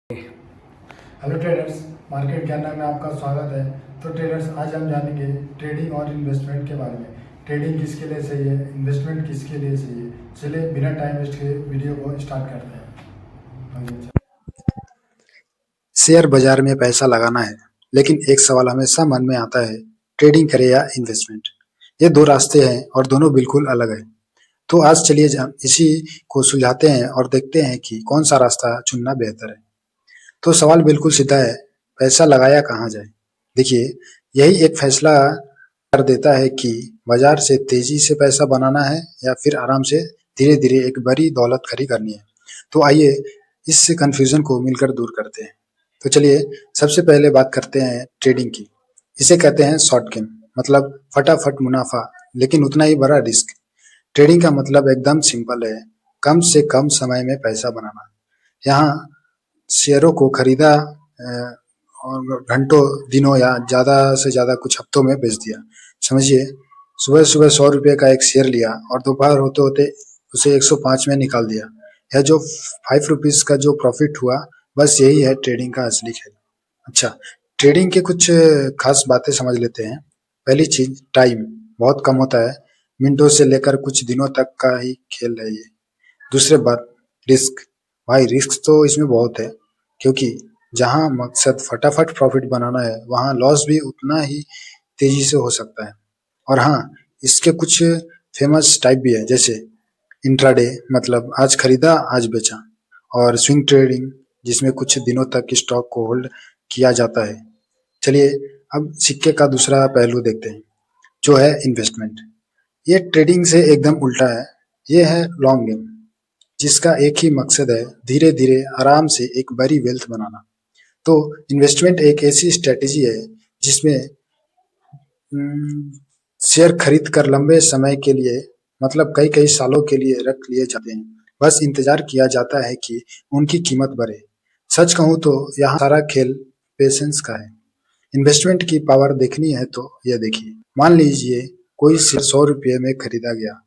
Hello traders, market ज्ञान में आपका स्वागत है। तो ट्रेडर्स, आज हम जानेंगे ट्रेडिंग और इन्वेस्टमेंट के बारे में। ट्रेडिंग किसके लिए सही है, इन्वेस्टमेंट किसके लिए सही है। चलिए बिना टाइम वेस्ट के वीडियो को स्टार्ट करते हैं। शेयर बाजार में पैसा लगाना है, लेकिन एक सवाल हमेशा मन में आता है, ट्रेडिंग करें या इन्वेस्टमेंट। ये दो रास्ते हैं और दोनों बिल्कुल अलग हैं। तो आज चलिए इसी को सुलझाते हैं और देखते हैं कि कौन सा रास्ता चुनना बेहतर है। तो सवाल बिल्कुल सीधा है, पैसा लगाया कहाँ जाए। देखिए, यही एक फैसला कर देता है कि बाजार से तेजी से पैसा बनाना है या फिर आराम से धीरे धीरे एक बड़ी दौलत खड़ी करनी है। तो आइए इस कंफ्यूजन को मिलकर दूर करते हैं। तो चलिए सबसे पहले बात करते हैं ट्रेडिंग की। इसे कहते हैं शॉर्ट गेम, मतलब फटाफट मुनाफा, लेकिन उतना ही बड़ा रिस्क। ट्रेडिंग का मतलब एकदम सिंपल है, कम से कम समय में पैसा बनाना। यहाँ शेयरों को खरीदा और घंटों, दिनों या ज़्यादा से ज़्यादा कुछ हफ्तों में बेच दिया। समझिए, सुबह सुबह 100 रुपये का एक शेयर लिया और दोपहर होते होते उसे 105 में निकाल दिया। यह जो 5 रुपीज़ का जो प्रॉफिट हुआ, बस यही है ट्रेडिंग का असली खेल। अच्छा, ट्रेडिंग के कुछ खास बातें समझ लेते हैं। पहली चीज, टाइम बहुत कम होता है, मिनटों से लेकर कुछ दिनों तक का ही खेल है ये। दूसरी बात, रिस्क। भाई रिस्क तो इसमें बहुत है, क्योंकि जहां मकसद फटाफट प्रॉफिट बनाना है, वहां लॉस भी उतना ही तेजी से हो सकता है। और हाँ, इसके कुछ फेमस टाइप भी है, जैसे इंट्राडे, मतलब आज खरीदा आज बेचा, और स्विंग ट्रेडिंग, जिसमें कुछ दिनों तक स्टॉक को होल्ड किया जाता है। चलिए अब सिक्के का दूसरा पहलू देखते हैं, जो है इन्वेस्टमेंट। ये ट्रेडिंग से एकदम उल्टा है। ये है लॉन्ग गेम, जिसका एक ही मकसद है, धीरे धीरे आराम से एक बड़ी वेल्थ बनाना। तो इन्वेस्टमेंट एक ऐसी स्ट्रेटेजी है जिसमें शेयर खरीद कर लंबे समय के लिए, मतलब कई कई सालों के लिए रख लिए जाते हैं। बस इंतजार किया जाता है कि उनकी कीमत बढ़े। सच कहूँ तो यहाँ सारा खेल पेशेंस का है। इन्वेस्टमेंट की पावर देखनी है तो ये देखिए, मान लीजिए कोई शेयर 100 रुपये में खरीदा गया।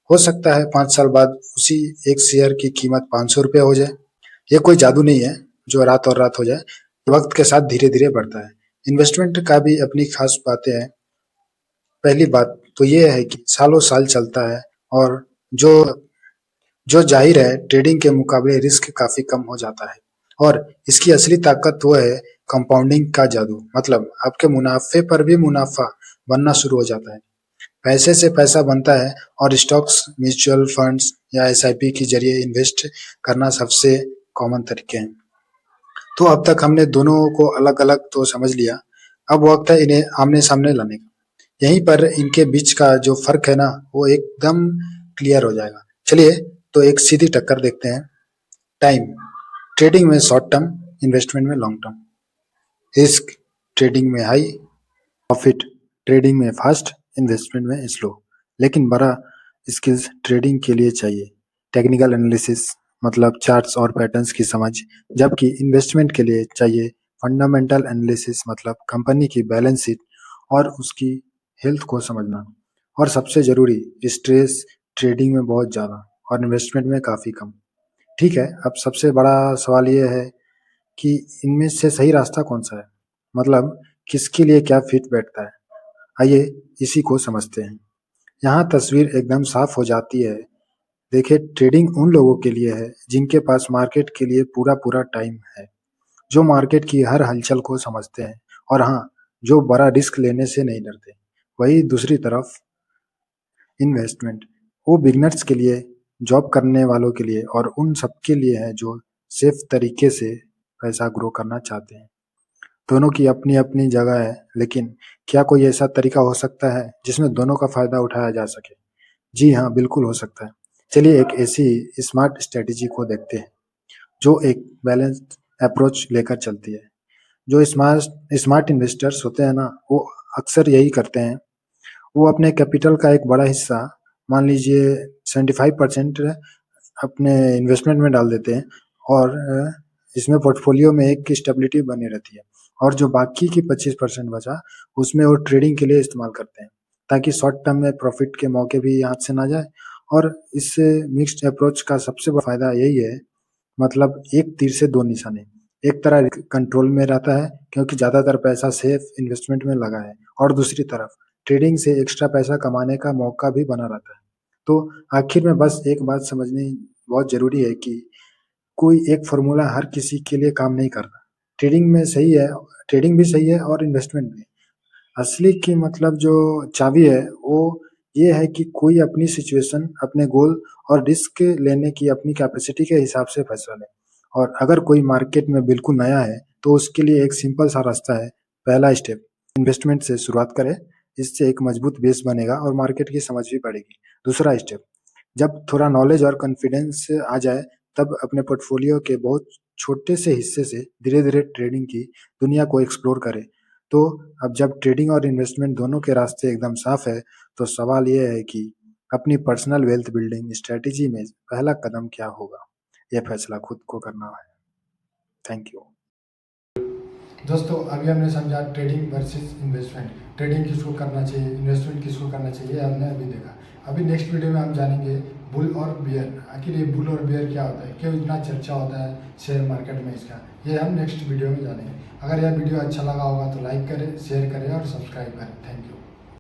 हो सकता है 5 साल बाद उसी एक शेयर की कीमत 500 रुपये हो जाए। ये कोई जादू नहीं है जो रात और रात हो जाए, वक्त के साथ धीरे धीरे बढ़ता है। इन्वेस्टमेंट का भी अपनी खास बातें हैं। पहली बात तो ये है कि सालों साल चलता है, और जो जो जाहिर है ट्रेडिंग के मुकाबले रिस्क काफी कम हो जाता है। और इसकी असली ताकत वो है कंपाउंडिंग का जादू, मतलब आपके मुनाफे पर भी मुनाफा बनना शुरू हो जाता है। पैसे से पैसा बनता है, और स्टॉक्स, म्यूचुअल फंड्स या एसआईपी के जरिए इन्वेस्ट करना सबसे कॉमन तरीके हैं। तो अब तक हमने दोनों को अलग अलग तो समझ लिया, अब वक्त है इन्हें आमने सामने लाने का। यहीं पर इनके बीच का जो फर्क है ना, वो एकदम क्लियर हो जाएगा। चलिए तो एक सीधी टक्कर देखते हैं। टाइम, ट्रेडिंग में शॉर्ट टर्म, इन्वेस्टमेंट में लॉन्ग टर्म। रिस्क, ट्रेडिंग में हाई, प्रॉफिट ट्रेडिंग में फास्ट, इन्वेस्टमेंट में स्लो। लेकिन बड़ा स्किल्स ट्रेडिंग के लिए चाहिए, टेक्निकल एनालिसिस, मतलब चार्ट्स और पैटर्न्स की समझ, जबकि इन्वेस्टमेंट के लिए चाहिए फंडामेंटल एनालिसिस, मतलब कंपनी की बैलेंस शीट और उसकी हेल्थ को समझना। और सबसे जरूरी, स्ट्रेस ट्रेडिंग में बहुत ज़्यादा और इन्वेस्टमेंट में काफ़ी कम। ठीक है, अब सबसे बड़ा सवाल ये है कि इनमें से सही रास्ता कौन सा है, मतलब किसके लिए क्या फिट बैठता है। आइए इसी को समझते हैं। यहाँ तस्वीर एकदम साफ हो जाती है। देखिए, ट्रेडिंग उन लोगों के लिए है जिनके पास मार्केट के लिए पूरा पूरा टाइम है, जो मार्केट की हर हलचल को समझते हैं, और हाँ, जो बड़ा रिस्क लेने से नहीं डरते। वही दूसरी तरफ इन्वेस्टमेंट, वो बिगनर्स के लिए, जॉब करने वालों के लिए और उन सबके लिए है जो सेफ तरीके से पैसा ग्रो करना चाहते हैं। दोनों की अपनी अपनी जगह है, लेकिन क्या कोई ऐसा तरीका हो सकता है जिसमें दोनों का फायदा उठाया जा सके? जी हाँ, बिल्कुल हो सकता है। चलिए एक ऐसी स्मार्ट स्ट्रेटेजी को देखते हैं जो एक बैलेंस्ड अप्रोच लेकर चलती है। जो स्मार्ट स्मार्ट इन्वेस्टर्स होते हैं ना, वो अक्सर यही करते हैं। वो अपने कैपिटल का एक बड़ा हिस्सा, मान लीजिए 75% अपने इन्वेस्टमेंट में डाल देते हैं, और इसमें पोर्टफोलियो में एक स्टेबिलिटी बनी रहती है। और जो बाकी की 25% बचा, उसमें वो ट्रेडिंग के लिए इस्तेमाल करते हैं, ताकि शॉर्ट टर्म में प्रॉफिट के मौके भी हाथ से ना जाए। और इससे मिक्स्ड अप्रोच का सबसे बड़ा फायदा यही है, मतलब एक तीर से दो निशाने। एक तरह कंट्रोल में रहता है क्योंकि ज़्यादातर पैसा सेफ इन्वेस्टमेंट में लगा है और दूसरी तरफ ट्रेडिंग से एक्स्ट्रा पैसा कमाने का मौका भी बना रहता है। तो आखिर में बस एक बात समझनी बहुत ज़रूरी है कि कोई एक फ़ॉर्मूला हर किसी के लिए काम नहीं करता। ट्रेडिंग भी सही है और इन्वेस्टमेंट भी। असली की मतलब जो चाबी है वो ये है कि कोई अपनी सिचुएशन, अपने गोल और रिस्क लेने की अपनी कैपेसिटी के हिसाब से फैसला ले। और अगर कोई मार्केट में बिल्कुल नया है तो उसके लिए एक सिंपल सा रास्ता है। पहला स्टेप इन्वेस्टमेंट से शुरुआत करें, इससे एक मजबूत बेस बनेगा और मार्केट की समझ भी बढ़ेगी। दूसरा स्टेप जब थोड़ा नॉलेज और कॉन्फिडेंस आ जाए तब अपने पोर्टफोलियो के बहुत छोटे से हिस्से से धीरे-धीरे ट्रेडिंग की दुनिया को एक्सप्लोर करें। तो अब जब ट्रेडिंग और इन्वेस्टमेंट दोनों के रास्ते एकदम साफ है, तो सवाल ये है कि अपनी पर्सनल वेल्थ बिल्डिंग स्ट्रैटेजी में पहला कदम क्या होगा? ये फैसला खुद को करना है। Thank you. दोस्तों अभी हमने समझा ट्रेडिंग वर्सेस इन्वेस्टमेंट, ट्रेडिंग किसको करना चाहिए, इन्वेस्टमेंट किसको करना चाहिए, हमने अभी देखा। अभी नेक्स्ट वीडियो में हम जानेंगे बुल और बियर। आखिर ये बुल और बियर क्या होता है, क्यों इतना चर्चा होता है शेयर मार्केट में इसका, ये हम नेक्स्ट वीडियो में जानेंगे। अगर यह वीडियो अच्छा लगा होगा तो लाइक करें, शेयर करें और सब्सक्राइब करें। Thank you.